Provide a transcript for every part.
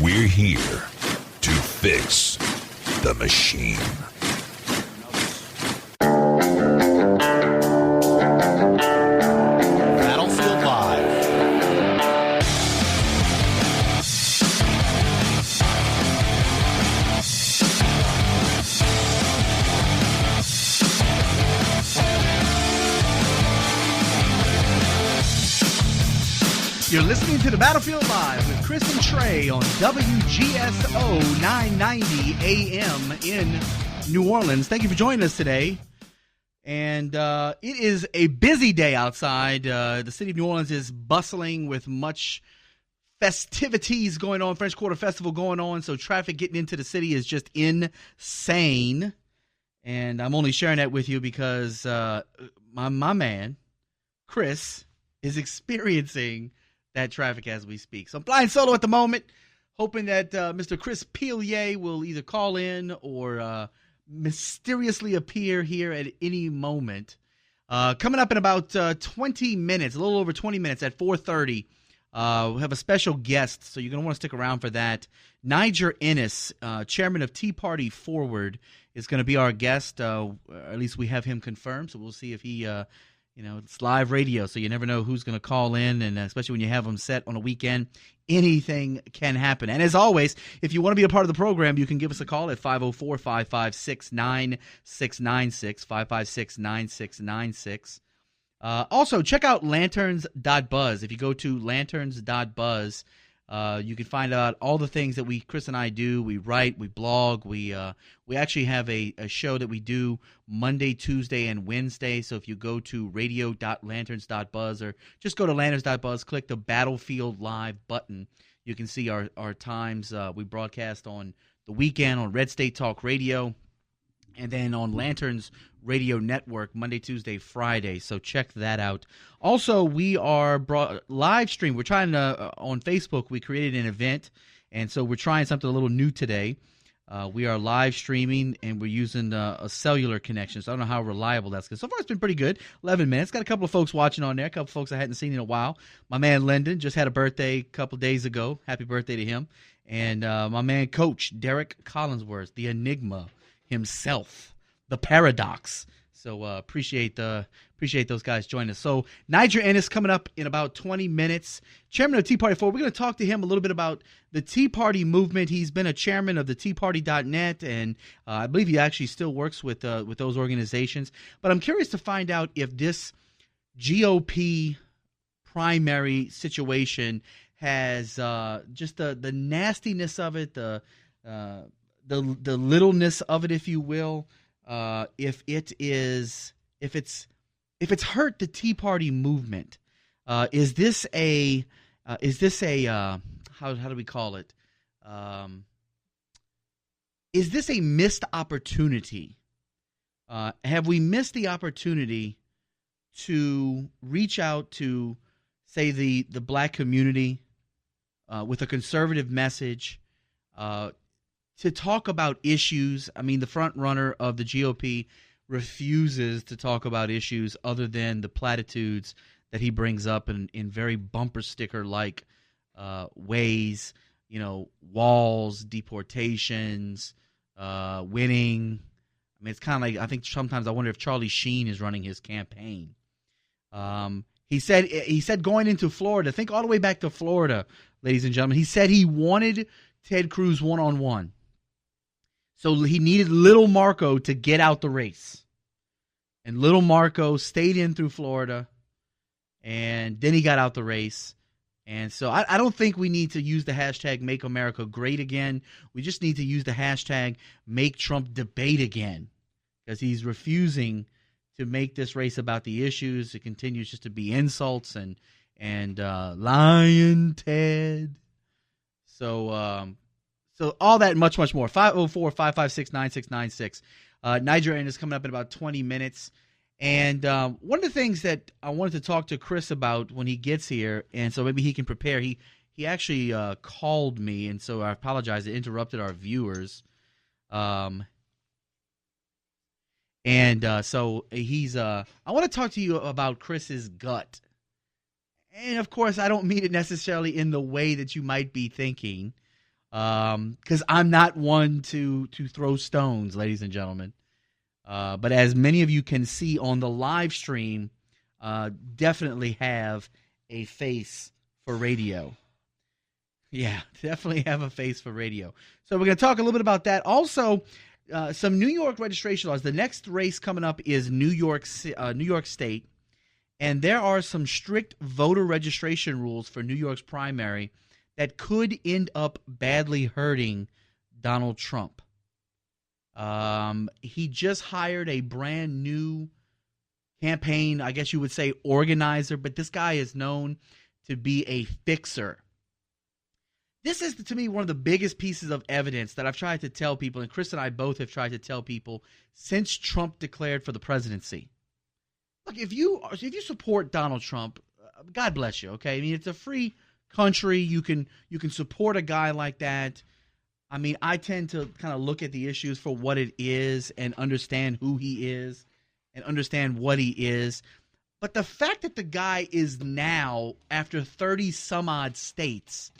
We're here to fix the machine. Battlefield Live. You're listening to the Battlefield Live with Chris and Trey on WGSO990 AM in New Orleans. Thank you for joining us today. And it is a busy day outside. The city of New Orleans is bustling with much festivities going on, French Quarter Festival going on, so traffic getting into the city is just insane. And I'm only sharing that with you because my man, Chris, is experiencing that traffic as we speak. So I'm flying solo at the moment, hoping that Mr. Chris Pilier will either call in or mysteriously appear here at any moment. Coming up in about 20 minutes, a little over 20 minutes at 4:30, we'll have a special guest, so you're going to want to stick around for that. Niger Innis, chairman of Tea Party Forward, is going to be our guest. At least we have him confirmed, so we'll see if he it's live radio, so you never know who's going to call in, and especially when you have them set on a weekend, anything can happen. And as always, if you want to be a part of the program, you can give us a call at 504-556-9696, 556-9696. Also, check out lanterns.buzz. If you go to lanterns.buzz, you can find out all the things that Chris and I do. We write, we blog, we actually have a show that we do Monday, Tuesday, and Wednesday. So if you go to radio.lanterns.buzz or just go to lanterns.buzz, click the Battlefield Live button, you can see our times. We broadcast on the weekend on Red State Talk Radio, and then on Lanterns Radio Network, Monday, Tuesday, Friday. So check that out. Also, we are live stream. We're trying to, on Facebook, we created an event, and so we're trying something a little new today. We are live streaming, and we're using a cellular connection, so I don't know how reliable that's going. So far, it's been pretty good. 11 minutes. Got a couple of folks watching on there, a couple of folks I hadn't seen in a while. My man Lyndon just had a birthday a couple of days ago. Happy birthday to him. And my man Coach Derek Collinsworth, the Enigma himself, the Paradox. So appreciate those guys joining us. So Niger Innis coming up in about 20 minutes. Chairman of Tea Party Forward. We're going to talk to him a little bit about the Tea Party movement. He's been a chairman of the TeaParty.net, and I believe he actually still works with those organizations. But I'm curious to find out if this GOP primary situation has just the nastiness of it, the littleness of it, if you will. If it's hurt the Tea Party movement, is this a how do we call it? Is this a missed opportunity? Have we missed the opportunity to reach out to, say, the black community with a conservative message? To talk about issues. I mean, the front runner of the GOP refuses to talk about issues other than the platitudes that he brings up in very bumper sticker-like ways. Walls, deportations, winning. I mean, it's kind of like, I think sometimes I wonder if Charlie Sheen is running his campaign. He said going into Florida, think all the way back to Florida, ladies and gentlemen, he said he wanted Ted Cruz one-on-one. So he needed Little Marco to get out the race. And Little Marco stayed in through Florida, and then he got out the race. And so I don't think we need to use the hashtag Make America Great Again. We just need to use the hashtag Make Trump Debate Again, because he's refusing to make this race about the issues. It continues just to be insults and lying Ted. So all that and much, much more. 504-556-9696. Niger Innis is coming up in about 20 minutes. And one of the things that I wanted to talk to Chris about when he gets here, and so maybe he can prepare, he actually called me, and so I apologize. It interrupted our viewers. So he's I want to talk to you about Chris's gut. And, of course, I don't mean it necessarily in the way that you might be thinking. because I'm not one to throw stones, ladies and gentlemen. But as many of you can see on the live stream, definitely have a face for radio. Yeah, definitely have a face for radio. So we're going to talk a little bit about that. Also, some New York registration laws. The next race coming up is New York State, and there are some strict voter registration rules for New York's primary that could end up badly hurting Donald Trump. He just hired a brand new campaign, I guess you would say, organizer, but this guy is known to be a fixer. This is, to me, one of the biggest pieces of evidence that I've tried to tell people, and Chris and I both have tried to tell people since Trump declared for the presidency. Look, if you support Donald Trump, God bless you, okay? I mean, it's a free country. You can support a guy like that. I mean, I tend to kind of look at the issues for what it is and understand who he is and understand what he is. But the fact that the guy is now, after 30-some-odd states,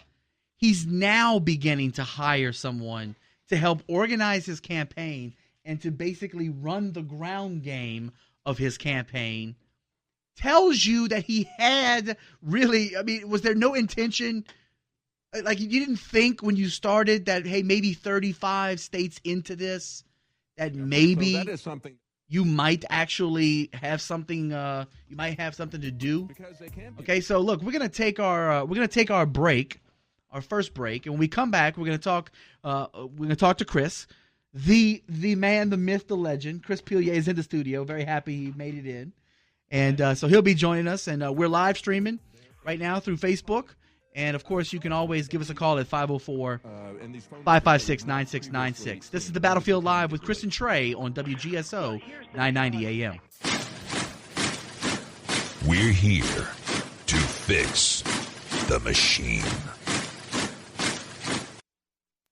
he's now beginning to hire someone to help organize his campaign and to basically run the ground game of his campaign tells you that he had really, I mean, was there no intention? Like, you didn't think when you started that, hey, maybe 35 states into this, that maybe so that is something you might actually have something. You might have something to do. because they can be. Okay, so look, we're gonna take our break, our first break, and when we come back, we're gonna talk. We're gonna talk to Chris, the man, the myth, the legend. Chris Pilier is in the studio. Very happy he made it in, and so he'll be joining us. And we're live streaming right now through Facebook. And, of course, you can always give us a call at 504-556-9696. This is the Battlefield Live with Chris and Trey on WGSO 990 AM. We're here to fix the machine.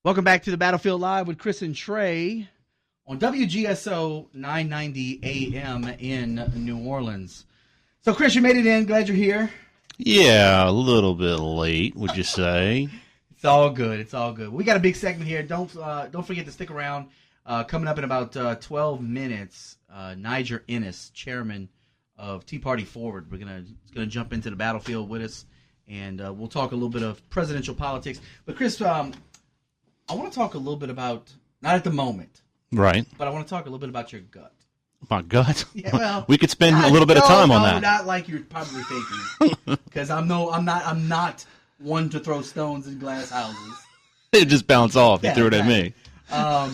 Welcome back to the Battlefield Live with Chris and Trey on WGSO 990 AM in New Orleans. So, Chris, you made it in. Glad you're here. Yeah, a little bit late, would you say? It's all good. It's all good. We got a big segment here. Don't forget to stick around. Coming up in about 12 minutes, Niger Innis, chairman of Tea Party Forward, is gonna jump into the battlefield with us, and we'll talk a little bit of presidential politics. But Chris, I want to talk a little bit about, not at the moment, Right. but I want to talk a little bit about your gut. My gut. Yeah, well, we could spend a little bit of time on that. Not like you're probably thinking, because I'm not one to throw stones in glass houses. It just bounced off. You Yeah, threw it exactly. at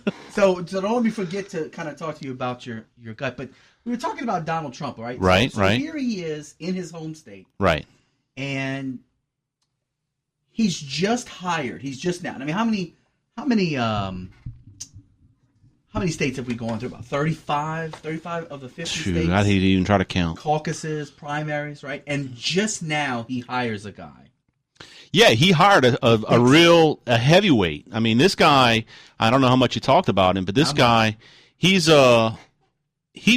me. So don't let me forget to kind of talk to you about your gut. But we were talking about Donald Trump, right? Right, So right. here he is in his home state, Right. and he's just hired. He's just now. I mean, how many states have we gone through? About 35 of the 50 states. I didn't even try to count. Caucuses, primaries, right? And just now he hires a guy. Yeah, he hired a heavyweight. I mean, this guy, I don't know how much you talked about him, but this guy, he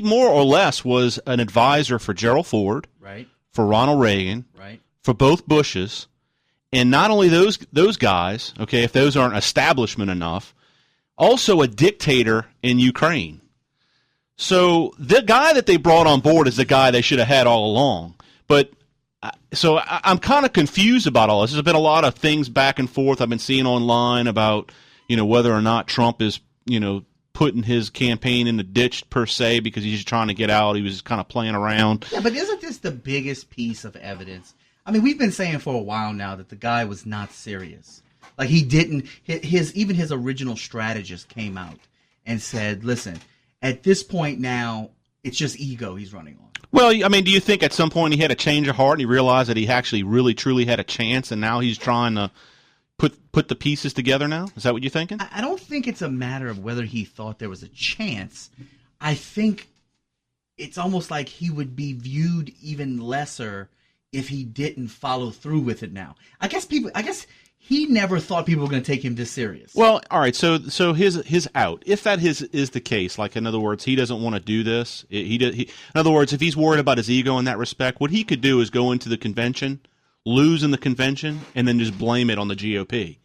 more or less was an advisor for Gerald Ford, Right, for Ronald Reagan, right. for both Bushes, and not only those guys, okay, if those aren't establishment enough, also a dictator in Ukraine. So the guy that they brought on board is the guy they should have had all along. But so I'm kind of confused about all this. There's been a lot of things back and forth I've been seeing online about, whether or not Trump is, putting his campaign in the ditch per se because he's just trying to get out. He was just kind of playing around. Yeah, but isn't this the biggest piece of evidence? I mean, we've been saying for a while now that the guy was not serious. Like, he didn't, even his original strategist came out and said, listen, at this point now, it's just ego he's running on. Well, I mean, do you think at some point he had a change of heart and he realized that he actually really, truly had a chance and now he's trying to put the pieces together now? Is that what you're thinking? I don't think it's a matter of whether he thought there was a chance. I think it's almost like he would be viewed even lesser if he didn't follow through with it now. I guess he never thought people were going to take him this serious. Well, all right. So his out. If that is the case, like in other words, he doesn't want to do this. In other words, if he's worried about his ego in that respect, what he could do is go into the convention, lose in the convention, and then just blame it on the GOP.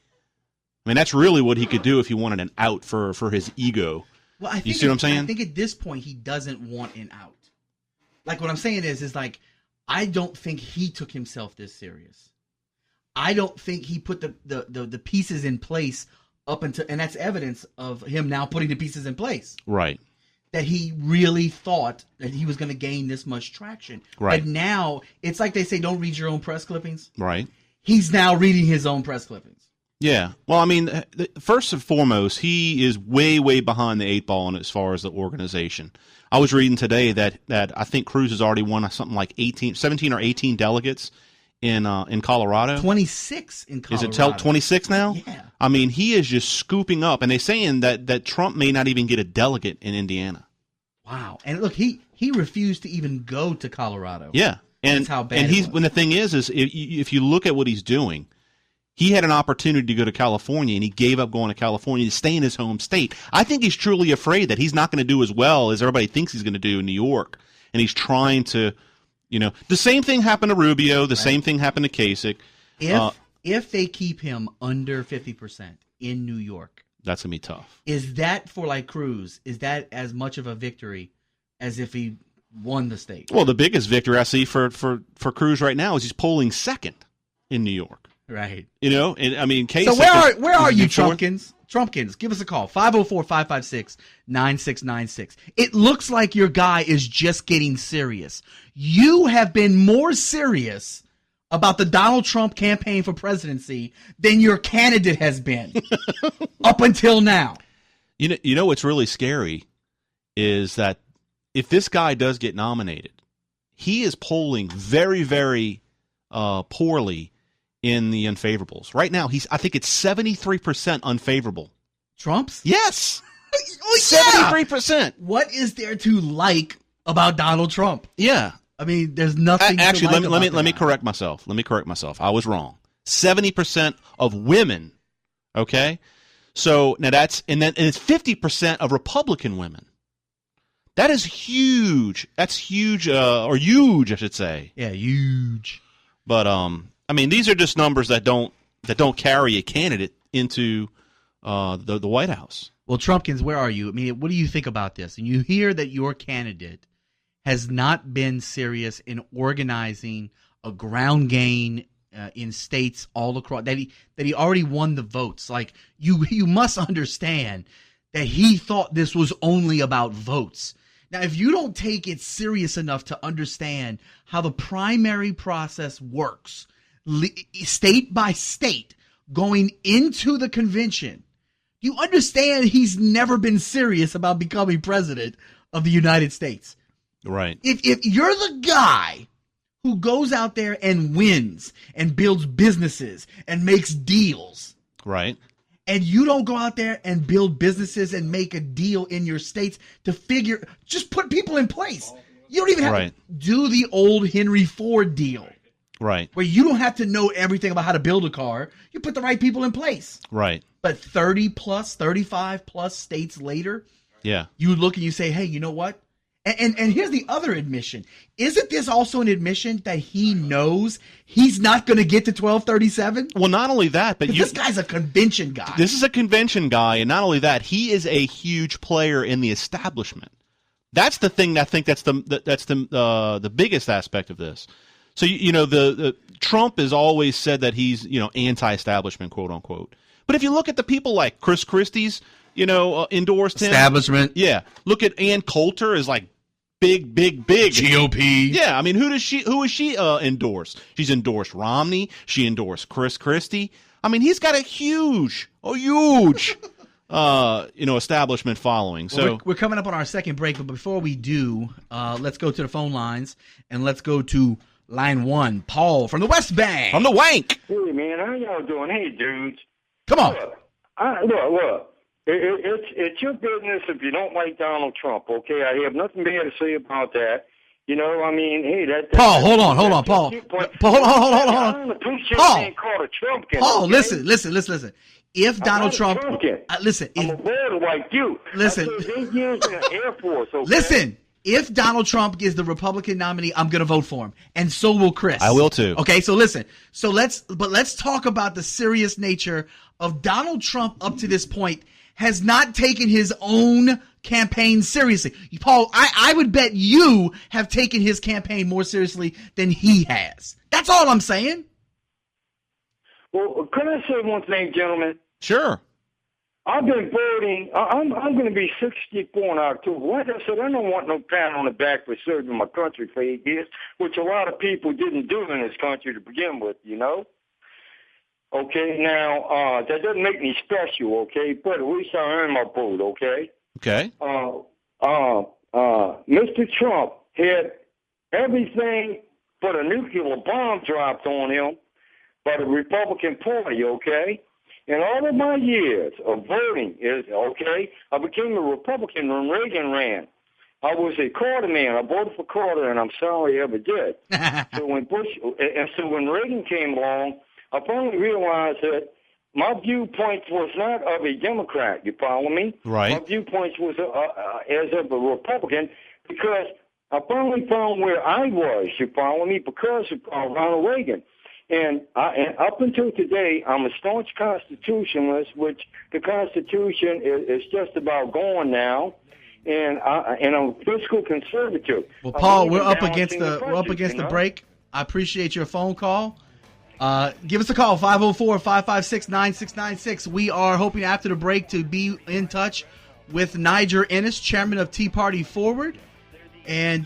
I mean, that's really what he could do if he wanted an out for his ego. Well, I think you see what I'm saying? I think at this point he doesn't want an out. Like what I'm saying is like I don't think he took himself this serious. I don't think he put the pieces in place up until, and that's evidence of him now putting the pieces in place. Right. That he really thought that he was going to gain this much traction. Right. But now it's like they say, don't read your own press clippings. Right. He's now reading his own press clippings. Yeah. Well, I mean, first and foremost, he is way, way behind the eight ball in as far as the organization. I was reading today that I think Cruz has already won something like 17 or 18 delegates in Colorado. 26 in Colorado. Is it 26 now? Yeah. I mean, he is just scooping up, and they're saying that Trump may not even get a delegate in Indiana. Wow. And look, he refused to even go to Colorado. Yeah. And, that's how bad and it was. when the thing is if you look at what he's doing, he had an opportunity to go to California, and he gave up going to California to stay in his home state. I think he's truly afraid that he's not going to do as well as everybody thinks he's going to do in New York, and he's trying to, the same thing happened to Rubio, the same thing happened to Kasich. If they keep him under 50% in New York, that's going to be tough. Is that for like Cruz? Is that as much of a victory as if he won the state? Well, the biggest victory I see for Cruz right now is he's polling second in New York. Right. And I mean, Kasich. So where are you, Trumpkins? Trumpkins, give us a call. 504-556-9696. It looks like your guy is just getting serious. You have been more serious about the Donald Trump campaign for presidency than your candidate has been up until now. You know what's really scary is that if this guy does get nominated, he is polling very, very poorly in the unfavorables. Right now, I think it's 73% unfavorable. Trump's? Yes. Well, yeah. 73%. What is there to like about Donald Trump? Yeah. I mean, there's nothing Actually, to like let me correct myself. I was wrong. 70% of women, okay? So now it's 50% of Republican women. That is huge. That's huge, or huge, I should say. Yeah, huge. But I mean, these are just numbers that don't carry a candidate into the White House. Well, Trumpkins, where are you? I mean, what do you think about this? And you hear that your candidate has not been serious in organizing a ground game in states all across that he already won the votes. Like you must understand that he thought this was only about votes. Now, if you don't take it serious enough to understand how the primary process works, state by state, going into the convention, you understand he's never been serious about becoming president of the United States. Right. If you're the guy who goes out there and wins and builds businesses and makes deals, right, and you don't go out there and build businesses and make a deal in your states just put people in place. You don't even have to do the old Henry Ford deal. Right. Where you don't have to know everything about how to build a car. You put the right people in place. Right. But 35 plus states later, yeah, you look and you say, hey, you know what? And here's the other admission. Isn't this also an admission that he knows he's not going to get to 1237? Well, not only that, but this guy's a convention guy. This is a convention guy, and not only that, he is a huge player in the establishment. That's the thing that I think that's the biggest aspect of this. So the Trump has always said that he's anti-establishment, quote unquote. But if you look at the people like Chris Christie's endorsed him. Establishment. Yeah. Look at Ann Coulter is like big. GOP. Yeah. I mean, who is she endorse? She's endorsed Romney. She endorsed Chris Christie. I mean, he's got a huge establishment following. So well, we're coming up on our second break, but before we do, let's go to the phone lines and let's go to line 1, Paul from the West Bank. From the Wank. Hey man, how y'all doing? Hey dudes. Come on. Look. It's your business if you don't like Donald Trump, okay? I have nothing bad to say about that. I mean, hey, Paul, hold on, Paul. Hold on. I don't appreciate being called a Trumpkin. Paul, okay? listen. If Donald Trump, listen. I'm a voter like you. Listen. I served 8 years in the Air Force, okay? Listen. if Donald Trump is the Republican nominee, I'm going to vote for him, and so will Chris. I will too. Okay, so listen. So let's talk about the serious nature of Donald Trump up to this point has not taken his own campaign seriously. Paul, I would bet you have taken his campaign more seriously than he has. That's all I'm saying. Well, can I say one thing, gentlemen? Sure. I've been voting. I'm going to be 64 in October. Like I said, I don't want no pat on the back for serving my country for 8 years, which a lot of people didn't do in this country to begin with, you know? Okay, now, that doesn't make me special, okay? But at least I earned my vote, okay? Okay. Mr. Trump had everything but a nuclear bomb dropped on him by the Republican Party, okay? In all of my years of voting, I became a Republican when Reagan ran. I was a Carter man. I voted for Carter, and I'm sorry I ever did. So when Reagan came along, I finally realized that my viewpoint was not of a Democrat. You follow me? Right. My viewpoint was as of a Republican because I finally found where I was. You follow me? Because of Ronald Reagan. And up until today, I'm a staunch constitutionalist, which the Constitution is just about gone now. And I'm a fiscal conservative. Well, Paul, we're up against the break. I appreciate your phone call. Give us a call, 504-556-9696. We are hoping after the break to be in touch with Niger Innis, chairman of Tea Party Forward. And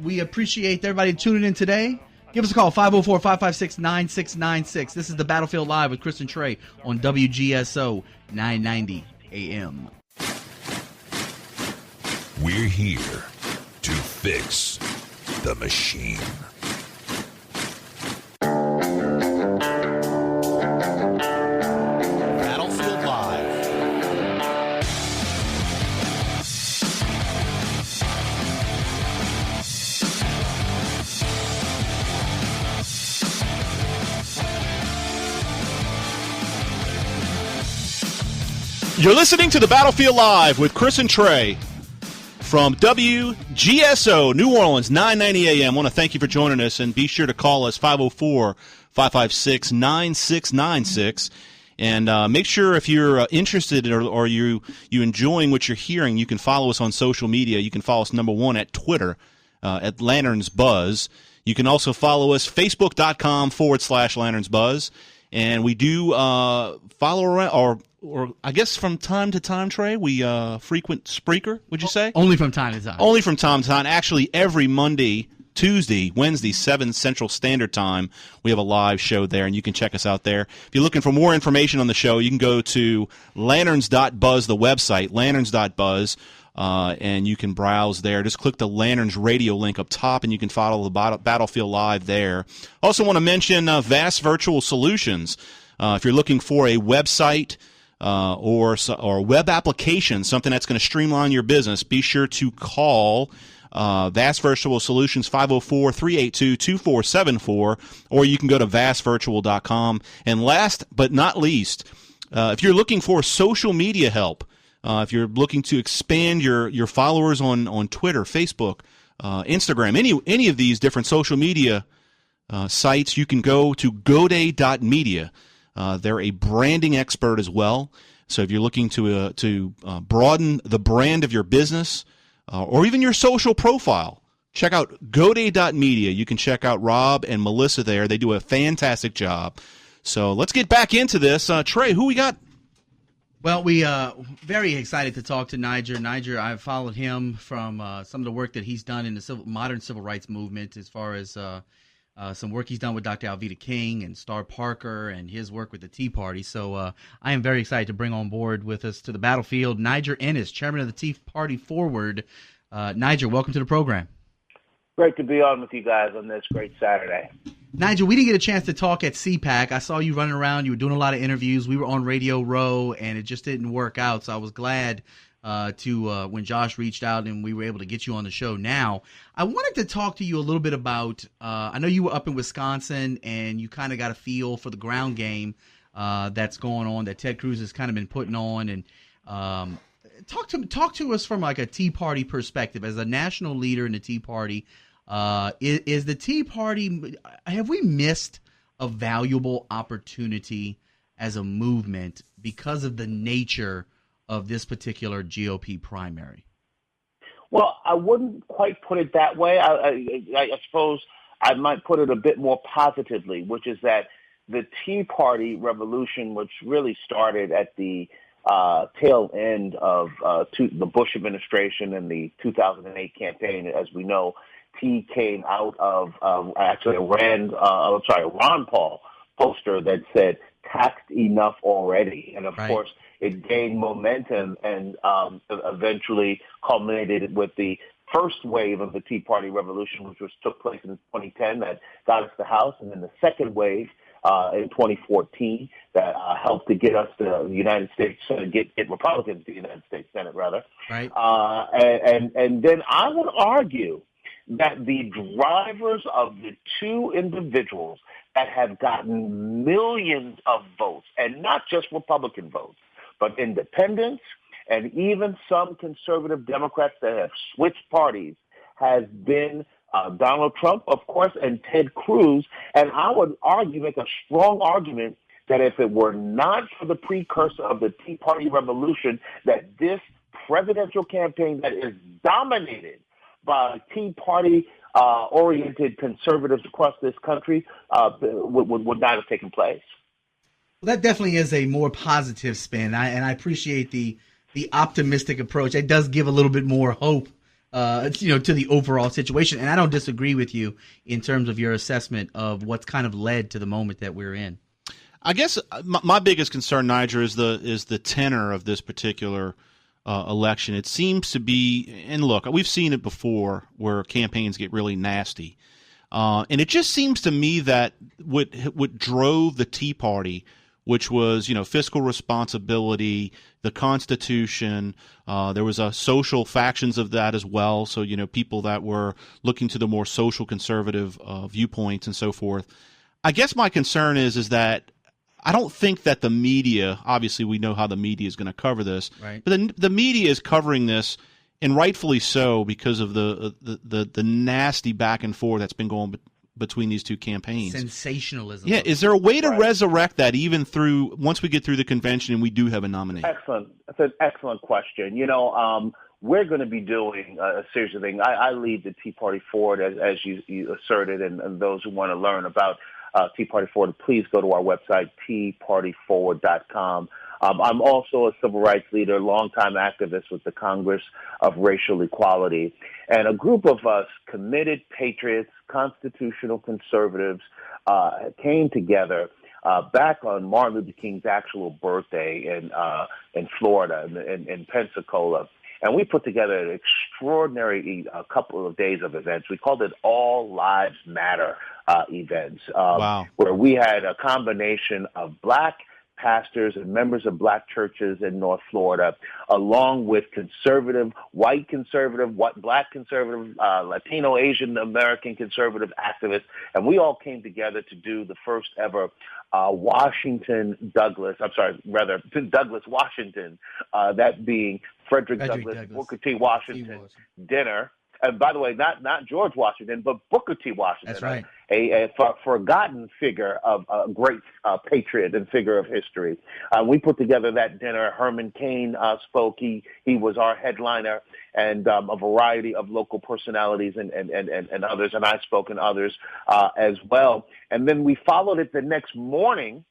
we appreciate everybody tuning in today. Give us a call, 504-556-9696. This is the Battlefield Live with Chris and Trey on WGSO 990 AM. We're here to fix the machine. Battlefield Live. You're listening to the Battlefield Live with Chris and Trey from WGSO New Orleans 990 AM. I want to thank you for joining us, and be sure to call us 504-556-9696. And make sure if you're interested or you enjoying what you're hearing, you can follow us on social media. You can follow us, number one, at Twitter, at Lanterns Buzz. You can also follow us, facebook.com/Lanterns Buzz. And we do follow around, or I guess from time to time, Trey, we frequent Spreaker, would you say? Only from time to time. Only from time to time. Actually, every Monday, Tuesday, Wednesday, 7 Central Standard Time, we have a live show there, and you can check us out there. If you're looking for more information on the show, you can go to lanterns.buzz, the website, lanterns.buzz, and you can browse there. Just click the Lanterns radio link up top, and you can follow the Battlefield Live there. Also want to mention Vast Virtual Solutions. If you're looking for a website or web application, something that's going to streamline your business, be sure to call Vast Virtual Solutions, 504-382-2474, or you can go to vastvirtual.com. And last but not least, if you're looking for social media help, if you're looking to expand your followers on Twitter, Facebook, Instagram, any of these different social media sites, you can go to goday.media. They're a branding expert as well. So if you're looking to broaden the brand of your business or even your social profile, check out goday.media. You can check out Rob and Melissa there. They do a fantastic job. So let's get back into this. Trey, who we got? Well, we very excited to talk to Niger. Niger, I've followed him from some of the work that he's done in the modern civil rights movement, as far as some work he's done with Dr. Alveda King and Star Parker and his work with the Tea Party. So I am very excited to bring on board with us to the battlefield Niger Innis, chairman of the Tea Party Forward. Niger, welcome to the program. Great to be on with you guys on this great Saturday. Nigel, we didn't get a chance to talk at CPAC. I saw you running around. You were doing a lot of interviews. We were on Radio Row, and it just didn't work out. So I was glad when Josh reached out and we were able to get you on the show now. I wanted to talk to you a little bit about I know you were up in Wisconsin, and you kind of got a feel for the ground game that's going on, that Ted Cruz has kind of been putting on. And talk to us from like a Tea Party perspective as a national leader in the Tea Party. Is the Tea Party, have we missed a valuable opportunity as a movement because of the nature of this particular GOP primary? Well, I wouldn't quite put it that way. I suppose I might put it a bit more positively, which is that the Tea Party revolution, which really started at the tail end of the Bush administration and the 2008 campaign. As we know, Tea came out of actually a Ron Paul poster that said "taxed enough already," and of course it gained momentum and eventually culminated with the first wave of the Tea Party revolution, which took place in 2010, that got us the House, and then the second wave in 2014 that helped to get us the United States Senate, get Republicans to the United States Senate, rather. Right. And then I would argue that the drivers of the two individuals that have gotten millions of votes, and not just Republican votes, but independents and even some conservative Democrats that have switched parties, has been Donald Trump, of course, and Ted Cruz. And I would make a strong argument that if it were not for the precursor of the Tea Party revolution, that this presidential campaign that is dominated by Tea Party oriented conservatives across this country would not have taken place. Well, that definitely is a more positive spin, and I appreciate the optimistic approach. It does give a little bit more hope, to the overall situation. And I don't disagree with you in terms of your assessment of what's kind of led to the moment that we're in. I guess my biggest concern, Niger, is the tenor of this particular election. It seems to be, and look, we've seen it before where campaigns get really nasty, and it just seems to me that what drove the Tea Party, which was, fiscal responsibility, the Constitution. There was social factions of that as well. So, people that were looking to the more social conservative viewpoints and so forth. I guess my concern is that I don't think that the media, obviously we know how the media is going to cover this, right, but the media is covering this, and rightfully so, because of the nasty back and forth that's been going between these two campaigns. Sensationalism. Yeah, is there a way to resurrect that even once we get through the convention and we do have a nominee? Excellent. That's an excellent question. We're going to be doing a series of things. I lead the Tea Party Forward, as you asserted, and those who want to learn about Tea Party Forward, please go to our website, teapartyforward.com. I'm also a civil rights leader, longtime activist with the Congress of Racial Equality, and a group of us committed patriots, constitutional conservatives, came together back on Martin Luther King's actual birthday in Florida, in Pensacola. And we put together an extraordinary couple of days of events. We called it All Lives Matter events, Wow. Where we had a combination of black pastors and members of black churches in North Florida, along with conservative, black conservative, Latino, Asian American conservative activists. And we all came together to do the first ever Douglas Washington, that being Frederick Douglass, Booker T. Washington dinner. And by the way, not George Washington, but Booker T. Washington. That's right. A forgotten figure of a great patriot and figure of history. We put together that dinner. Herman Cain spoke. He was our headliner, and a variety of local personalities and others, and I spoke and others as well. And then we followed it the next morning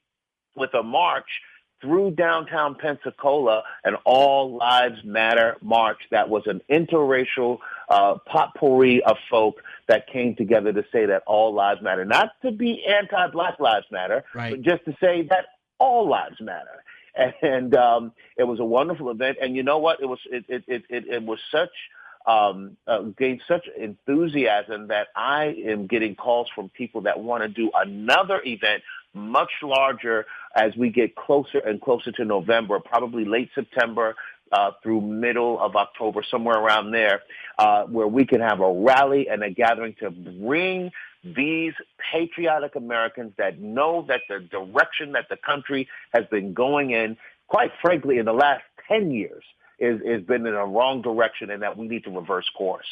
with a march through downtown Pensacola, an All Lives Matter march that was an interracial potpourri of folk that came together to say that all lives matter. Not to be anti-Black Lives Matter, right, but just to say that all lives matter. And it was a wonderful event. And you know what? It was such gained such enthusiasm that I am getting calls from people that want to do another event much larger as we get closer and closer to November, probably late September through middle of October, somewhere around there, where we can have a rally and a gathering to bring these patriotic Americans that know that the direction that the country has been going in, quite frankly, in the last 10 years, is been in a wrong direction, and that we need to reverse course.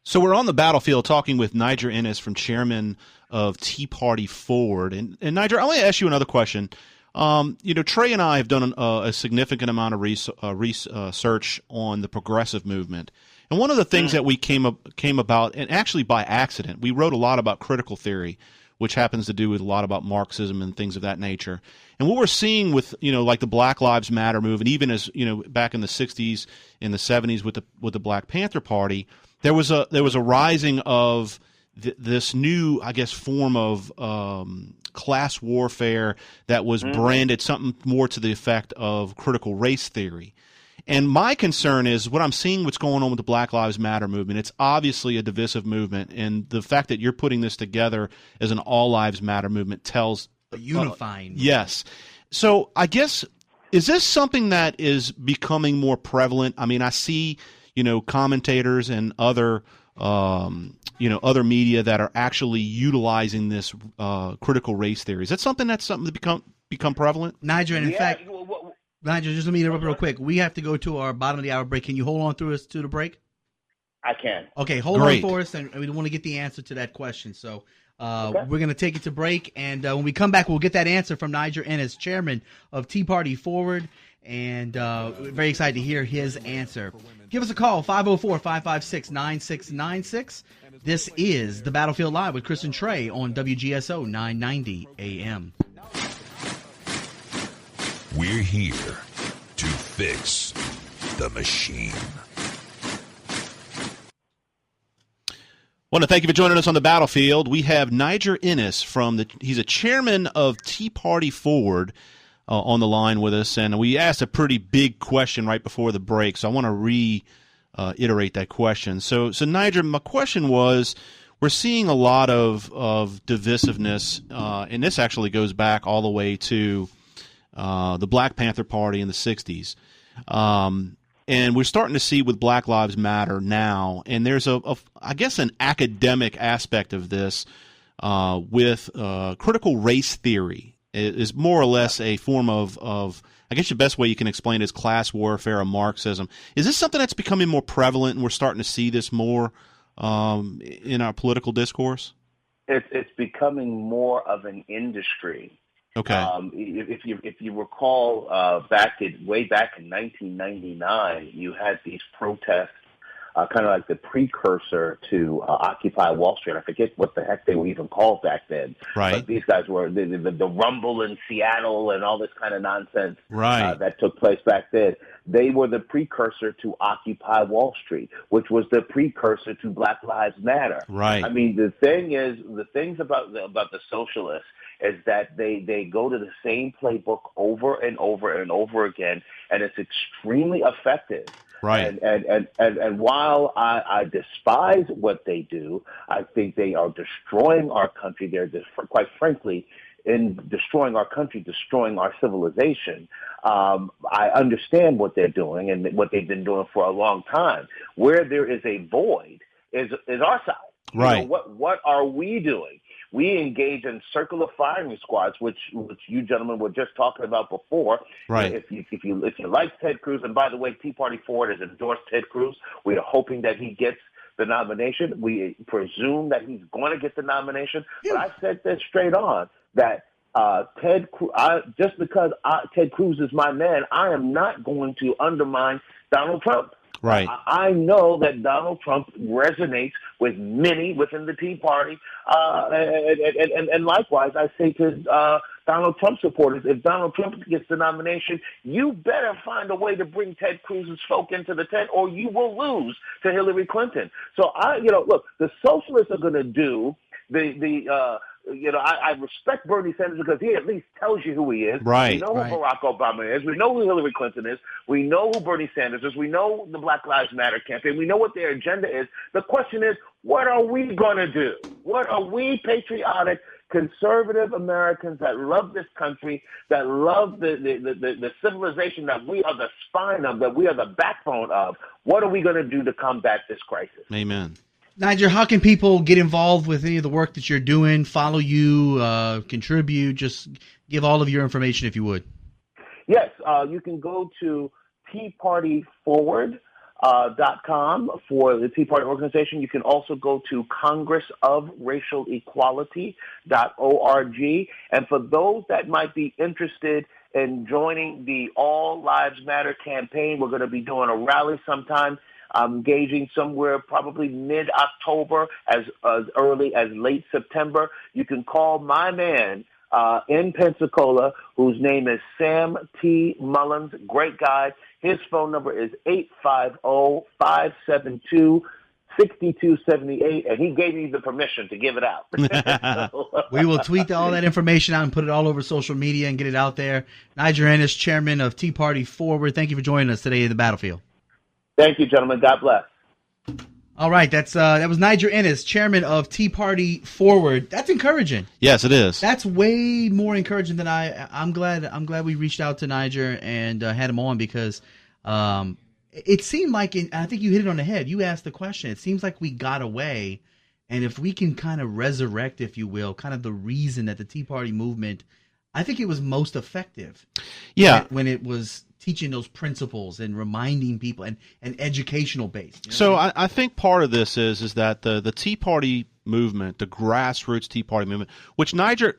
So we're on the battlefield talking with Niger Innis, from chairman of Tea Party Forward. And Niger, I want to ask you another question. Trey and I have done a significant amount of research on the progressive movement. And one of the things that we came about, and actually by accident, we wrote a lot about critical theory, which happens to do with a lot about Marxism and things of that nature. And what we're seeing with, like the Black Lives Matter movement, even as, back in the 60s, in the 70s with the Black Panther Party, there was a rising of this new, I guess, form of class warfare that was branded something more to the effect of critical race theory. And my concern is what I'm seeing, what's going on with the Black Lives Matter movement. It's obviously a divisive movement, and the fact that you're putting this together as an all lives matter movement tells a unifying. Yes. So I guess, is this something that is becoming more prevalent? I mean, I see, commentators and other media that are actually utilizing this critical race theory. Is that something that become prevalent? Niger, and in fact, Niger, just let me interrupt real quick. We have to go to our bottom of the hour break. Can you hold on through us to the break? I can. Okay, hold on for us, and we want to get the answer to that question. So we're going to take it to break, and when we come back, we'll get that answer from Niger Innis, chairman of Tea Party Forward, and very excited to hear his answer. Give us a call, 504-556-9696. This is The Battlefield Live with Chris and Trey on WGSO 990 AM. We're here to fix the machine. I want to thank you for joining us on the battlefield. We have Niger Innis he's a chairman of Tea Party Forward on the line with us, and we asked a pretty big question right before the break, so I want to reiterate that question. So Niger, my question was, we're seeing a lot of divisiveness, and this actually goes back all the way to the Black Panther Party in the 60s. And we're starting to see with Black Lives Matter now, and there's I guess an academic aspect of this with critical race theory. It is more or less a form of I guess the best way you can explain it is class warfare or Marxism. Is this something that's becoming more prevalent, and we're starting to see this more in our political discourse? It's becoming more of an industry. Okay. If you recall, way back in 1999, you had these protests, kind of like the precursor to Occupy Wall Street. I forget what the heck they were even called back then. Right. But these guys were the Rumble in Seattle and all this kind of nonsense. Right. That took place back then. They were the precursor to Occupy Wall Street, which was the precursor to Black Lives Matter. Right. I mean, the things about the socialists is that they go to the same playbook over and over and over again, and it's extremely effective. Right. And while I despise what they do, I think they are destroying our country. They're quite frankly, in destroying our country, destroying our civilization. I understand what they're doing and what they've been doing for a long time. Where there is a void is our side. Right. What are we doing? We engage in circular firing squads, which you gentlemen were just talking about before. Right. If you like Ted Cruz, and by the way, Tea Party Forward has endorsed Ted Cruz. We are hoping that he gets the nomination. We presume that he's going to get the nomination. Yeah. But I said this straight on that Ted Cruz, just because Ted Cruz is my man, I am not going to undermine Donald Trump. Right. I know that Donald Trump resonates with many within the Tea Party, and likewise, I say to Donald Trump supporters, if Donald Trump gets the nomination, you better find a way to bring Ted Cruz's folk into the tent, or you will lose to Hillary Clinton. So look, the socialists are going to do I respect Bernie Sanders because he at least tells you who he is. Right. We know who Barack Obama is. We know who Hillary Clinton is. We know who Bernie Sanders is. We know the Black Lives Matter campaign. We know what their agenda is. The question is, what are we going to do? What are we patriotic, conservative Americans that love this country, that love the civilization that we are the spine of, that we are the backbone of? What are we going to do to combat this crisis? Amen. Niger, how can people get involved with any of the work that you're doing, follow you, contribute? Just give all of your information if you would. Yes, you can go to teapartyforward.com for the Tea Party organization. You can also go to congressofracialequality.org. And for those that might be interested in joining the All Lives Matter campaign, we're going to be doing a rally sometime. Engaging somewhere probably mid-October, as early as late September. You can call my man in Pensacola, whose name is Sam T. Mullins, great guy. His phone number is 850-572-6278, and he gave me the permission to give it out. We will tweet all that information out and put it all over social media and get it out there. Niger Innis, chairman of Tea Party Forward, thank you for joining us today in the battlefield. Thank you, gentlemen. God bless. All right, that was Niger Innis, chairman of Tea Party Forward. That's encouraging. Yes, it is. That's way more encouraging than I'm glad we reached out to Niger and had him on because it seemed like, I think you hit it on the head. You asked the question. It seems like we got away, and if we can kind of resurrect, if you will, kind of the reason that the Tea Party movement, I think it was most effective. Yeah, when it was teaching those principles and reminding people and educational based. So I think part of this is that the Tea Party movement, the grassroots Tea Party movement, which Niger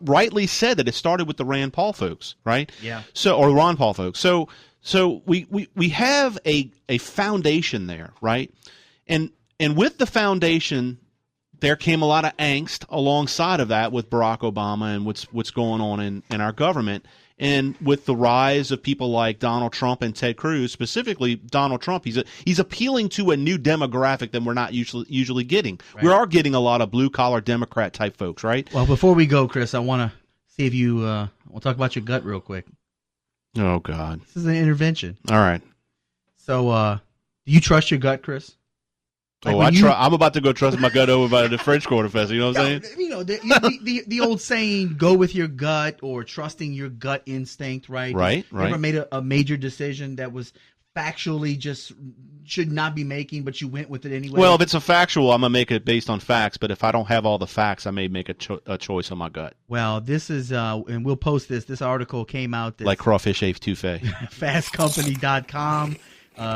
rightly said that it started with the Rand Paul folks, right? Yeah. Or Ron Paul folks. So we have a foundation there, right? And with the foundation, there came a lot of angst alongside of that with Barack Obama and what's going on in our government. And with the rise of people like Donald Trump and Ted Cruz, specifically Donald Trump, he's appealing to a new demographic that we're not usually getting. Right. We are getting a lot of blue-collar Democrat-type folks, right? Well, before we go, Chris, I want to see if we'll talk about your gut real quick. Oh, God. This is an intervention. All right. So, do you trust your gut, Chris? Like I'm about to go trust my gut over by the French Quarter Festival. You know what I'm saying? You know, the old saying, go with your gut, or trusting your gut instinct, right? Right. You ever made a major decision that was factually just should not be making, but you went with it anyway? Well, if it's a factual, I'm going to make it based on facts. But if I don't have all the facts, I may make a choice on my gut. Well, this is, and we'll post this. This article came out. Like crawfish etouffee. Fastcompany.com.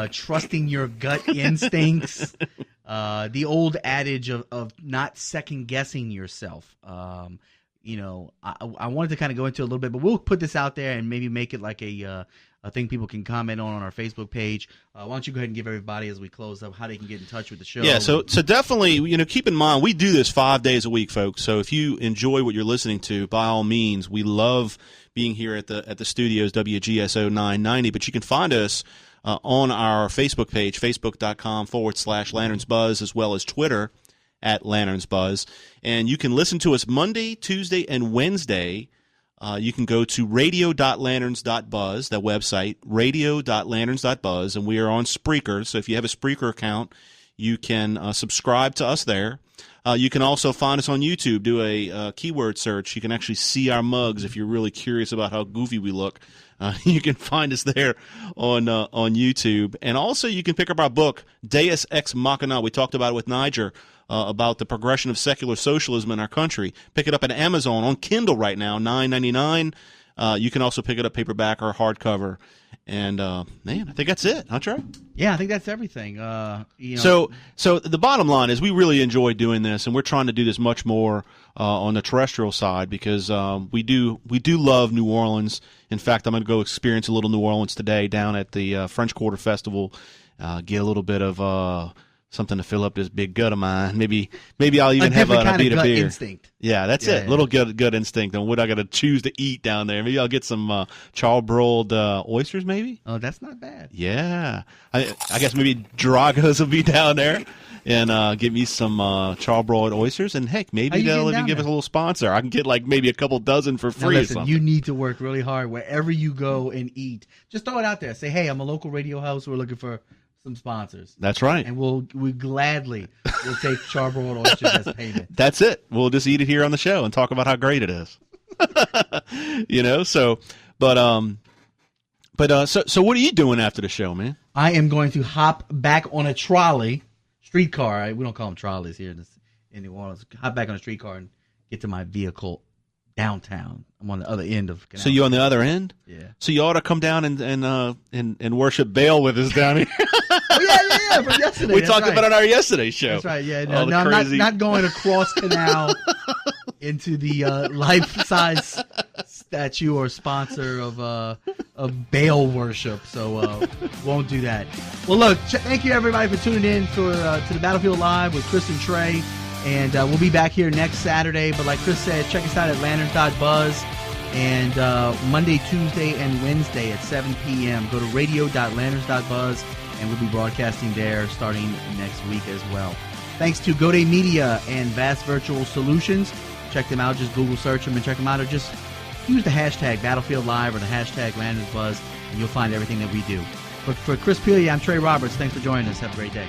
Trusting your gut instincts. The old adage of not second guessing yourself. You know, I wanted to kind of go into a little bit, but we'll put this out there and maybe make it like a thing people can comment on our Facebook page. Why don't you go ahead and give everybody, as we close up, how they can get in touch with the show? Yeah, so definitely, you know, keep in mind, we do this 5 days a week, folks. So if you enjoy what you're listening to, by all means, we love being here at the studios, WGSO990, but you can find us on our Facebook page, facebook.com/LanternsBuzz, as well as Twitter @LanternsBuzz. And you can listen to us Monday, Tuesday, and Wednesday. You can go to radio.lanterns.buzz, that website, radio.lanterns.buzz, and we are on Spreaker. So if you have a Spreaker account, you can subscribe to us there. You can also find us on YouTube. Do a keyword search. You can actually see our mugs if you're really curious about how goofy we look. You can find us there on YouTube. And also you can pick up our book, Deus Ex Machina. We talked about it with Niger, about the progression of secular socialism in our country. Pick it up at Amazon on Kindle right now, $9.99. You can also pick it up paperback or hardcover. And, man, I think that's it. Huh, Trey? Yeah, I think that's everything. You know. So the bottom line is we really enjoy doing this, and we're trying to do this much more on the terrestrial side because we do love New Orleans. In fact, I'm going to go experience a little New Orleans today down at the French Quarter Festival, get a little bit of something to fill up this big gut of mine. Maybe I'll even have a beat of beer. Instinct. Yeah, that's it. Little gut instinct on what I got to choose to eat down there. Maybe I'll get some charbroiled oysters. Maybe. Oh, that's not bad. Yeah, I guess maybe Dragos will be down there and give me some charbroiled oysters. And heck, maybe they'll even give us a little sponsor. I can get like maybe a couple dozen for free. Now, or listen, something. You need to work really hard wherever you go and eat. Just throw it out there. Say, hey, I'm a local radio host. We're looking for some sponsors. That's right. And we gladly will take charbroiled oysters as payment. That's it. We'll just eat it here on the show and talk about how great it is. You know, so what are you doing after the show, man? I am going to hop back on a streetcar. We don't call them trolleys here in New Orleans. Hop back on a streetcar and get to my vehicle downtown. I'm on the other end of Canal. So you on the other end? Yeah. So you ought to come down and worship Baal with us down here. Oh, yeah, from yesterday. We talked about it on our yesterday show. That's right, yeah. No, crazy... not going across canal into the life-size statue or sponsor of Baal worship. So won't do that. Well, look, thank you everybody for tuning in to the Battlefield Live with Chris and Trey. And we'll be back here next Saturday. But like Chris said, check us out at lanterns.buzz. And Monday, Tuesday, and Wednesday at 7 p.m. Go to radio.lanterns.buzz, and we'll be broadcasting there starting next week as well. Thanks to Goday Media and Vast Virtual Solutions. Check them out. Just Google search them and check them out. Or just use the hashtag Battlefield Live or the hashtag LanternsBuzz, and you'll find everything that we do. But for Chris Pelia, I'm Trey Roberts. Thanks for joining us. Have a great day.